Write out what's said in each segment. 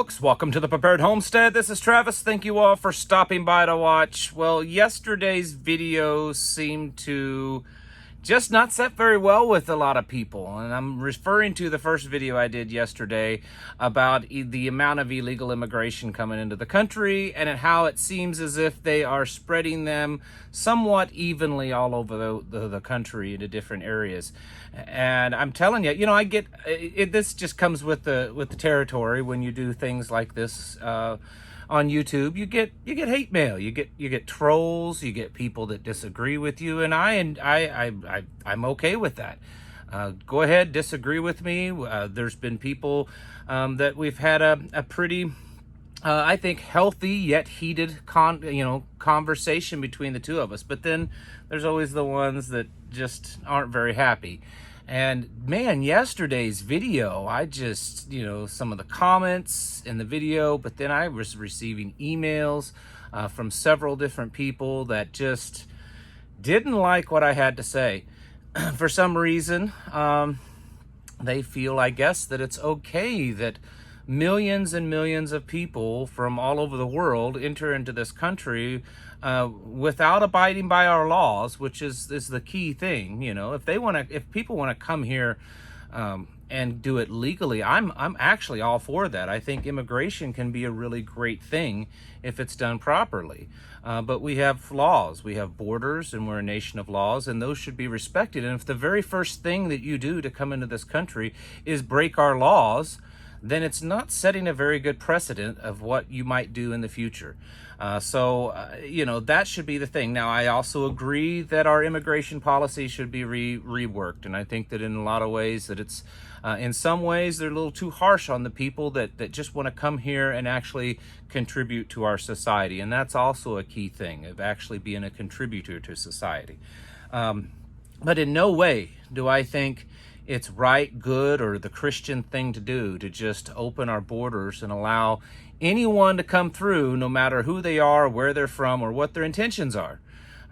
folks, welcome to the Prepared Homestead. This is Travis. Thank you all for stopping by to watch. Well, yesterday's video seemed to just not set very well with a lot of people. And I'm referring to the first video I did yesterday about the amount of illegal immigration coming into the country and how it seems as if they are spreading them somewhat evenly all over the country into different areas. And I'm telling you, I get it. This just comes with the territory when you do things like this. On YouTube, you get hate mail, you get trolls, you get people that disagree with you, and I'm okay with that. Go ahead, disagree with me. There's been people that we've had a pretty I think healthy yet heated conversation between the two of us, but then there's always the ones that just aren't very happy. And man, yesterday's video, I just, some of the comments in the video, but then I was receiving emails from several different people that just didn't like what I had to say. For some reason, they feel, I guess, that it's okay that millions and millions of people from all over the world enter into this country without abiding by our laws, which is the key thing. If people want to come here and do it legally, I'm actually all for that. I think immigration can be a really great thing if it's done properly. But we have laws, we have borders, and we're a nation of laws, and those should be respected. And if the very first thing that you do to come into this country is break our laws, then it's not setting a very good precedent of what you might do in the future. That should be the thing. Now, I also agree that our immigration policy should be reworked. And I think that in a lot of ways that it's, in some ways, they're a little too harsh on the people that just want to come here and actually contribute to our society. And that's also a key thing of actually being a contributor to society. But in no way do I think it's right, good, or the Christian thing to do to just open our borders and allow anyone to come through, no matter who they are, where they're from, or what their intentions are.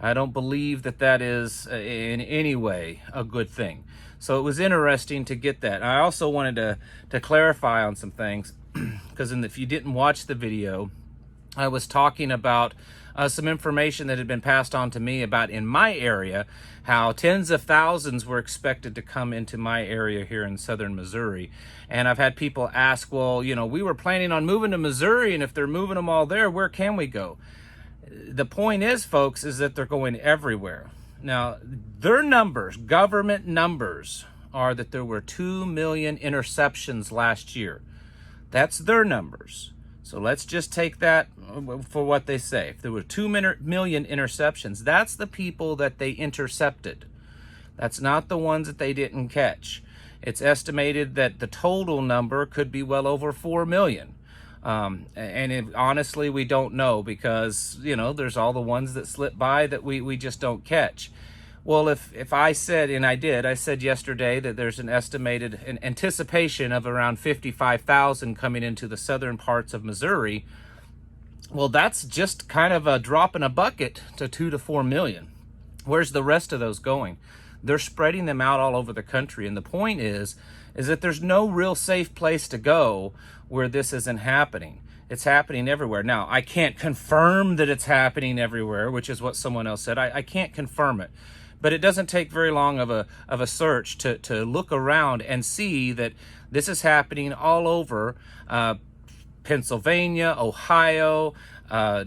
I don't believe that is in any way a good thing. So it was interesting to get that. I also wanted to clarify on some things, because if you didn't watch the video, I was talking about some information that had been passed on to me about in my area, how tens of thousands were expected to come into my area here in southern Missouri. And I've had people ask, well, we were planning on moving to Missouri, and if they're moving them all there, where can we go? The point is, folks, is that they're going everywhere. Now, their numbers, government numbers, are that there were 2 million interceptions last year. That's their numbers. So let's just take that for what they say. If there were 2 million interceptions, that's the people that they intercepted. That's not the ones that they didn't catch. It's estimated that the total number could be well over 4 million. Honestly, we don't know, because, there's all the ones that slip by that we just don't catch. Well, if I said, and I said yesterday that there's an anticipation of around 55,000 coming into the southern parts of Missouri, well, that's just kind of a drop in a bucket to 2 to 4 million. Where's the rest of those going? They're spreading them out all over the country. And the point is that there's no real safe place to go where this isn't happening. It's happening everywhere. Now, I can't confirm that it's happening everywhere, which is what someone else said. I can't confirm it. But it doesn't take very long of a search to look around and see that this is happening all over Pennsylvania, Ohio,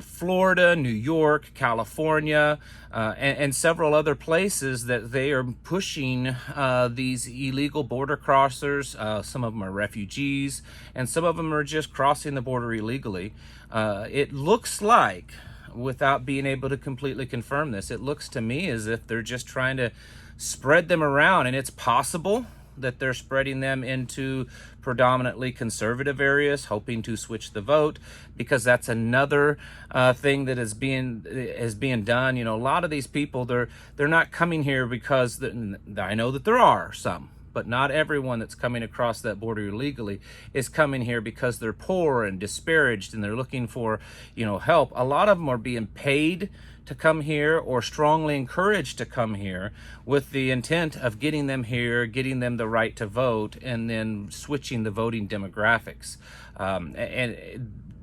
Florida, New York, California, and several other places that they are pushing these illegal border crossers. Some of them are refugees, and some of them are just crossing the border illegally. It looks like, without being able to completely confirm this, it looks to me as if they're just trying to spread them around, and it's possible that they're spreading them into predominantly conservative areas, hoping to switch the vote, because that's another thing that is being done. A lot of these people, they're not coming here because I know that there are some, but not everyone that's coming across that border illegally is coming here because they're poor and disparaged and they're looking for, help. A lot of them are being paid to come here or strongly encouraged to come here with the intent of getting them here, getting them the right to vote, and then switching the voting demographics. And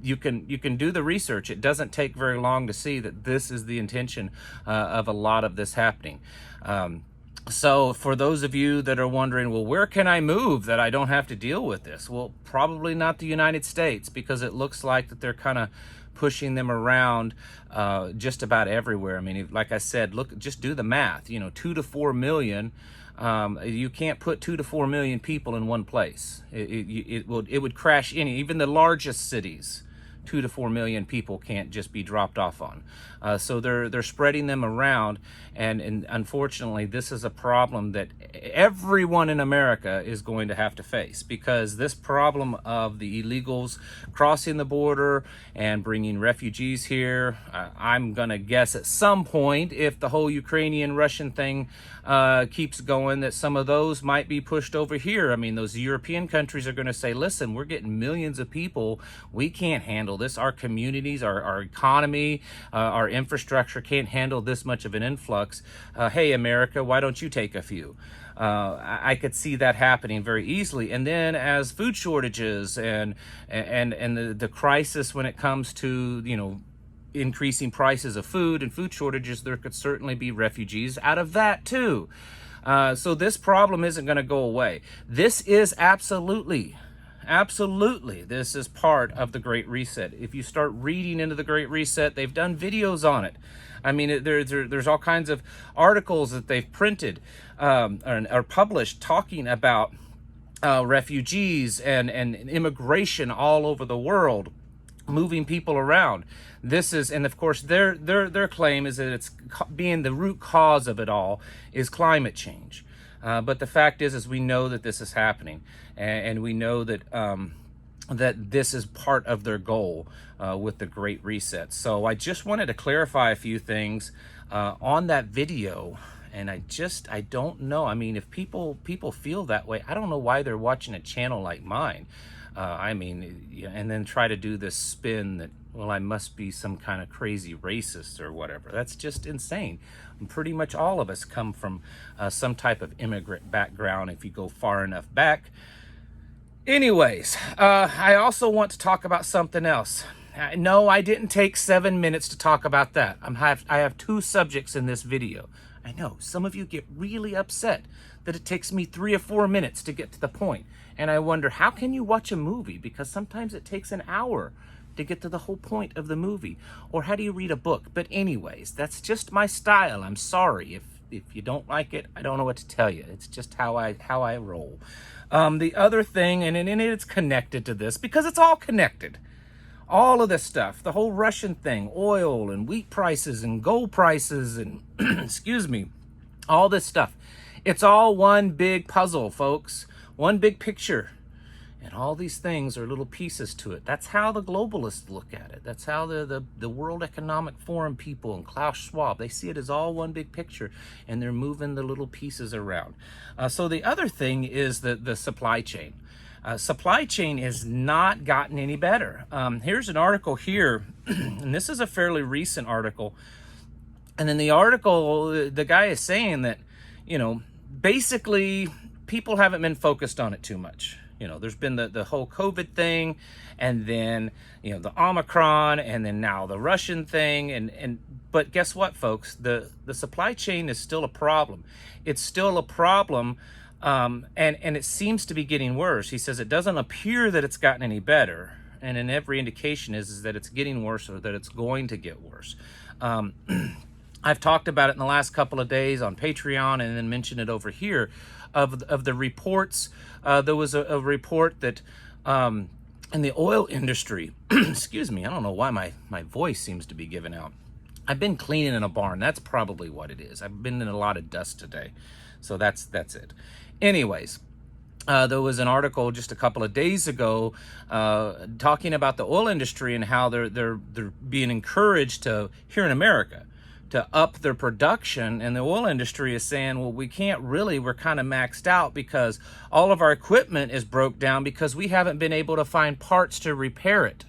you can do the research. It doesn't take very long to see that this is the intention of a lot of this happening. So for those of you that are wondering, well, where can I move that I don't have to deal with this? Well, probably not the United States, because it looks like that they're kind of pushing them around just about everywhere. I mean, like I said, look, just do the math. 2 to 4 million. You can't put 2 to 4 million people in one place. It would crash even the largest cities. 2 to 4 million people can't just be dropped off on. So they're spreading them around, and unfortunately this is a problem that everyone in America is going to have to face, because this problem of the illegals crossing the border and bringing refugees here, I'm gonna guess at some point, if the whole Ukrainian-Russian thing keeps going, that some of those might be pushed over here. I mean, those European countries are gonna say, listen, we're getting millions of people, we can't handle this. Our communities, our economy, our infrastructure can't handle this much of an influx. Hey, America, why don't you take a few? I could see that happening very easily. And then as food shortages and the crisis when it comes to, increasing prices of food and food shortages, there could certainly be refugees out of that too. So this problem isn't going to go away. This is absolutely, this is part of the Great Reset. If you start reading into the Great Reset, they've done videos on it. I mean, there's all kinds of articles that they've printed or published talking about refugees and immigration all over the world, moving people around. This is, and of course, their claim is that it's being the root cause of it all is climate change. But the fact is we know that this is happening, and we know that that this is part of their goal with the Great Reset. So I just wanted to clarify a few things on that video, and I don't know. I mean, if people feel that way, I don't know why they're watching a channel like mine. I mean, and then try to do this spin that, well, I must be some kind of crazy racist or whatever. That's just insane. And pretty much all of us come from some type of immigrant background if you go far enough back. Anyways, I also want to talk about something else. No, I didn't take 7 minutes to talk about that. I have 2 subjects in this video. I know some of you get really upset that it takes me 3 or 4 minutes to get to the point. And I wonder, how can you watch a movie? Because sometimes it takes an hour to get to the whole point of the movie. Or how do you read a book? But anyways, that's just my style. I'm sorry. If you don't like it, I don't know what to tell you. It's just how I roll. The other thing, and it's connected to this, because it's all connected. All of this stuff, the whole Russian thing, oil and wheat prices and gold prices and, excuse me, all this stuff. It's all one big puzzle, folks. One big picture. And all these things are little pieces to it. That's how the globalists look at it. That's how the World Economic Forum people and Klaus Schwab, they see it as all one big picture, and they're moving the little pieces around. So the other thing is the supply chain. Supply chain has not gotten any better. Here's an article here, and this is a fairly recent article. And in the article, the guy is saying that, basically people haven't been focused on it too much. There's been the whole COVID thing, and then, the Omicron, and then now the Russian thing. But guess what, folks? The supply chain is still a problem. It's still a problem. And it seems to be getting worse. He says it doesn't appear that it's gotten any better. And in every indication is that it's getting worse, or that it's going to get worse. I've talked about it in the last couple of days on Patreon, and then mentioned it over here of the reports. There was a report that in the oil industry, excuse me, I don't know why my voice seems to be giving out. I've been cleaning in a barn. That's probably what it is. I've been in a lot of dust today. So that's it. Anyways, there was an article just a couple of days ago talking about the oil industry and how they're being encouraged to, here in America, to up their production. And the oil industry is saying, well, we can't really, we're kind of maxed out because all of our equipment is broke down because we haven't been able to find parts to repair it.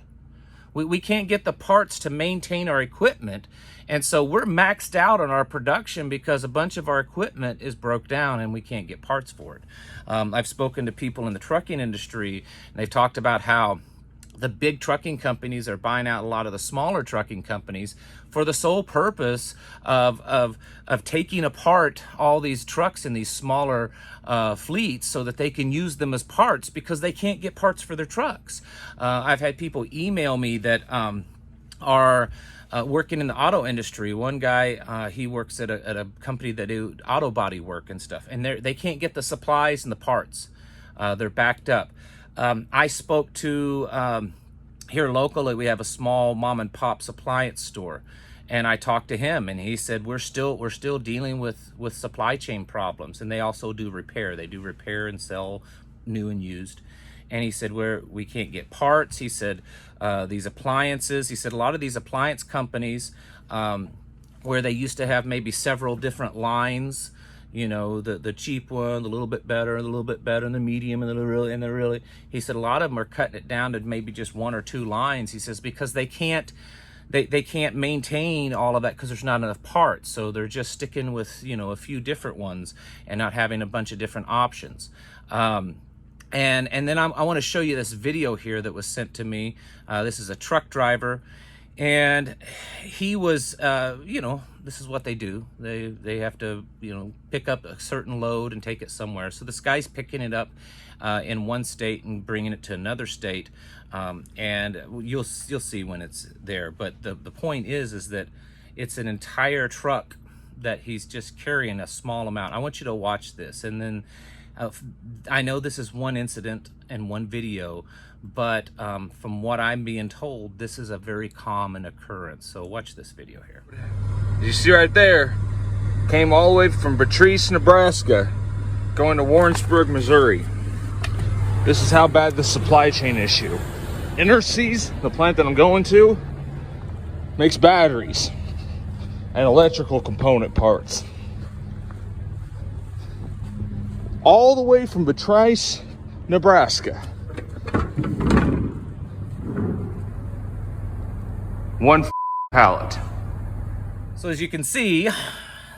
We can't get the parts to maintain our equipment. And so we're maxed out on our production because a bunch of our equipment is broke down and we can't get parts for it. I've spoken to people in the trucking industry, and they've talked about how the big trucking companies are buying out a lot of the smaller trucking companies for the sole purpose of taking apart all these trucks in these smaller fleets so that they can use them as parts, because they can't get parts for their trucks. I've had people email me that are working in the auto industry. One guy, he works at a company that do auto body work and stuff, and they can't get the supplies and the parts. They're backed up. I spoke to, here locally, we have a small mom and pop appliance store, and I talked to him, and he said, we're still dealing with supply chain problems. And they also do repair. They do repair and sell new and used. And he said, we can't get parts. He said, these appliances, he said, a lot of these appliance companies, where they used to have maybe several different lines, you know, the cheap one, the little bit better, and the medium, and the really, he said a lot of them are cutting it down to maybe just one or two lines. He says, because they can't maintain all of that because there's not enough parts. So they're just sticking with, you know, a few different ones and not having a bunch of different options. And then I want to show you this video here that was sent to me. This is a truck driver, and he was, you know, this is what they do. They have to, you know, pick up a certain load and take it somewhere. So this guy's picking it up in one state and bringing it to another state, and you'll see when it's there. But the point is that it's an entire truck that he's just carrying a small amount. I want you to watch this, and then I know this is one incident and one video, but from what I'm being told, this is a very common occurrence. So watch this video here. You see right there, came all the way from Patrice, Nebraska, going to Warrensburg, Missouri. This is how bad the supply chain issue. Interseas, the plant that I'm going to, makes batteries and electrical component parts. All the way from Patrice, Nebraska. One pallet. So as you can see,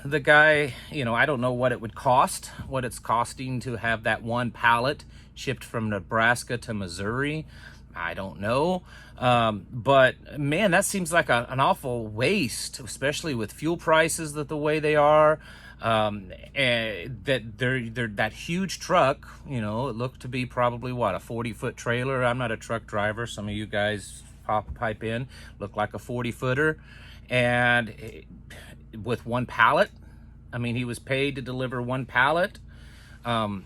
the guy, you know, I don't know what it would cost, what it's costing to have that one pallet shipped from Nebraska to Missouri. I don't know. But man, that seems like an awful waste, especially with fuel prices the way they are. And that they're that huge truck, you know, it looked to be probably what, a 40-foot trailer. I'm not a truck driver. Some of you guys pipe in, look like a 40-footer, and with one pallet. I mean, he was paid to deliver one pallet, and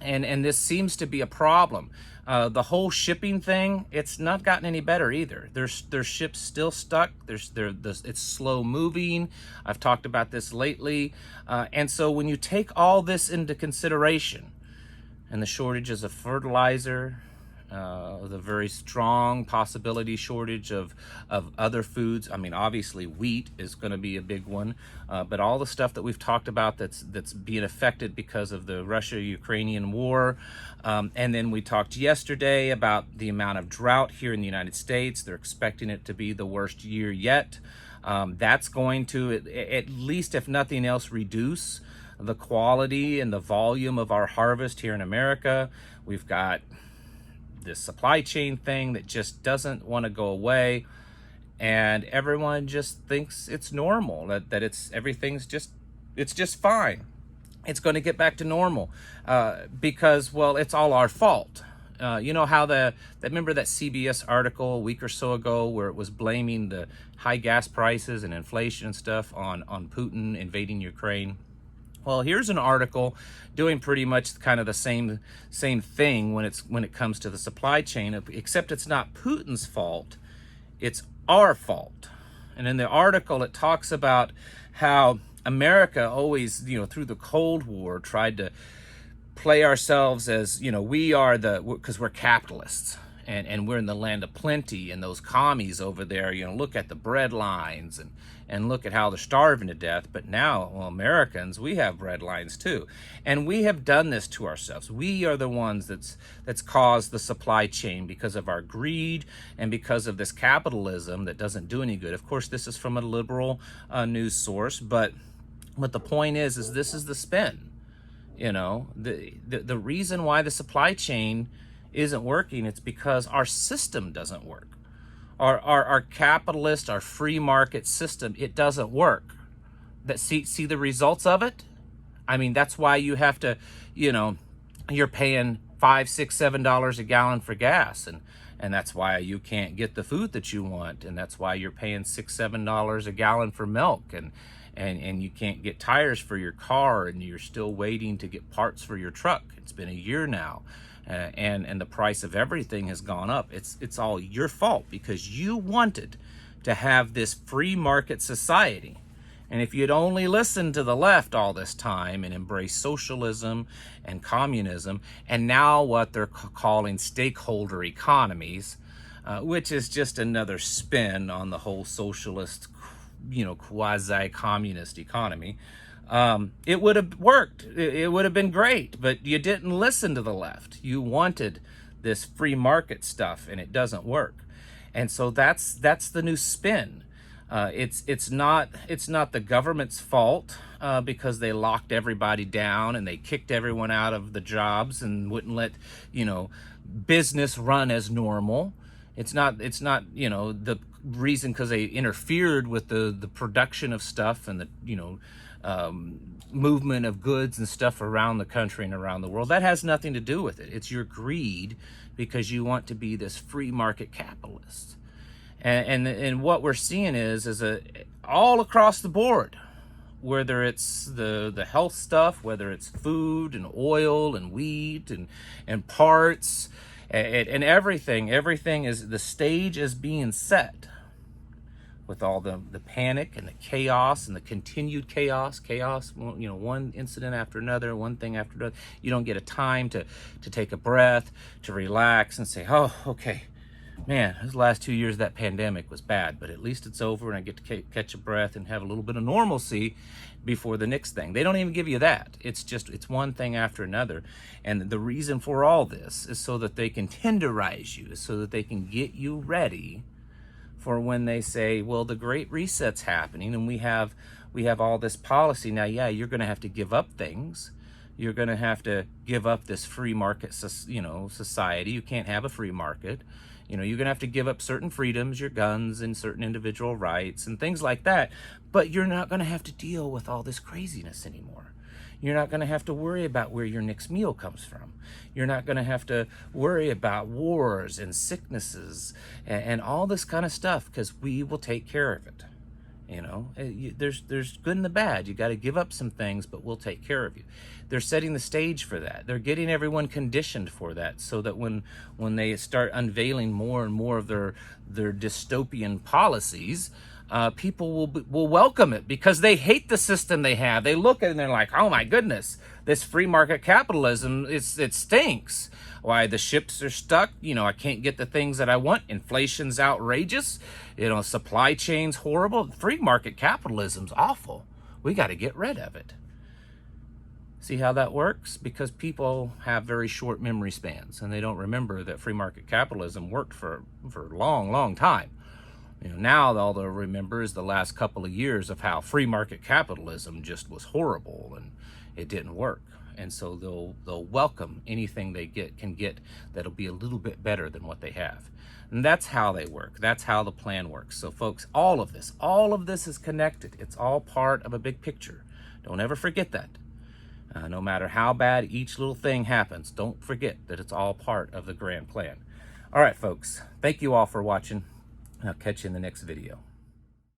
this seems to be a problem. The whole shipping thing, it's not gotten any better either. There's ships still stuck. It's slow moving. I've talked about this lately. And so when you take all this into consideration, and the shortages of fertilizer, the very strong possibility shortage of other foods. I mean, obviously wheat is going to be a big one, but all the stuff that we've talked about that's being affected because of the Russia-Ukrainian war. And then we talked yesterday about the amount of drought here in the United States. They're expecting it to be the worst year yet. That's going to, at least if nothing else, reduce the quality and the volume of our harvest here in America. We've got this supply chain thing that just doesn't want to go away, and everyone just thinks it's normal, that everything's just fine. It's going to get back to normal because, well, it's all our fault. You know how remember that CBS article a week or so ago where it was blaming the high gas prices and inflation and stuff on Putin invading Ukraine? Well, here's an article doing pretty much kind of the same thing when it comes to the supply chain, except it's not Putin's fault, it's our fault. And in the article, it talks about how America always, you know, through the Cold War tried to play ourselves as, you know, we are because we're capitalists. and we're in the land of plenty, and those commies over there, look at the bread lines and look at how they're starving to death. But now, well, Americans, we have bread lines too, and we have done this to ourselves. We are the ones that's caused the supply chain because of our greed and because of this capitalism that doesn't do any good. Of course, this is from a liberal news source, but the point is this is the spin. The reason why the supply chain isn't working, it's because our system doesn't work. Our capitalist, our free market system, it doesn't work. See the results of it? I mean, that's why you have to, you're paying $5, $6, $7 a gallon for gas, and that's why you can't get the food that you want, and that's why you're paying $6, $7 a gallon for milk, and you can't get tires for your car, and you're still waiting to get parts for your truck. It's been a year now, and the price of everything has gone up. It's all your fault because you wanted to have this free market society. And if you'd only listened to the left all this time and embraced socialism and communism, and now what they're calling stakeholder economies, which is just another spin on the whole socialist, quasi-communist economy, it would have worked. It would have been great, but you didn't listen to the left. You wanted this free market stuff, and it doesn't work. And so that's the new spin. It's not the government's fault because they locked everybody down and they kicked everyone out of the jobs and wouldn't let business run as normal. It's not the reason because they interfered with the production of stuff and the movement of goods and stuff around the country and around the world. That has nothing to do with it. It's your greed because you want to be this free market capitalist. And what we're seeing is all across the board, whether it's the health stuff, whether it's food and oil and wheat and parts and everything is, the stage is being set with all the panic and the chaos and the continued chaos, one incident after another, one thing after another. You don't get a time to take a breath, to relax and say, oh, okay, man, those last 2 years of that pandemic was bad, but at least it's over and I get to catch a breath and have a little bit of normalcy before the next thing. They don't even give you that. It's one thing after another. And the reason for all this is so that they can tenderize you, so that they can get you ready for when they say, well, the Great Reset's happening and we have all this policy. Now, yeah, you're going to have to give up things. You're going to have to give up this free market, society. You can't have a free market. You're going to have to give up certain freedoms, your guns and certain individual rights and things like that. But you're not going to have to deal with all this craziness anymore. You're not going to have to worry about where your next meal comes from. You're not going to have to worry about wars and sicknesses and all this kind of stuff because we will take care of it. There's good and the bad. You got to give up some things, but we'll take care of you. They're setting the stage for that. They're getting everyone conditioned for that so that when they start unveiling more and more of their dystopian policies, people will welcome it because they hate the system they have. They look at it and they're like, oh my goodness, this free market capitalism, it stinks. Why, the ships are stuck. I can't get the things that I want. Inflation's outrageous. Supply chain's horrible. Free market capitalism's awful. We got to get rid of it. See how that works? Because people have very short memory spans and they don't remember that free market capitalism worked for a long, long time. Now all they'll remember is the last couple of years of how free market capitalism just was horrible and it didn't work. And so they'll welcome anything they can get that'll be a little bit better than what they have. And that's how they work. That's how the plan works. So folks, all of this is connected. It's all part of a big picture. Don't ever forget that. No matter how bad each little thing happens, don't forget that it's all part of the grand plan. All right, folks, thank you all for watching. I'll catch you in the next video.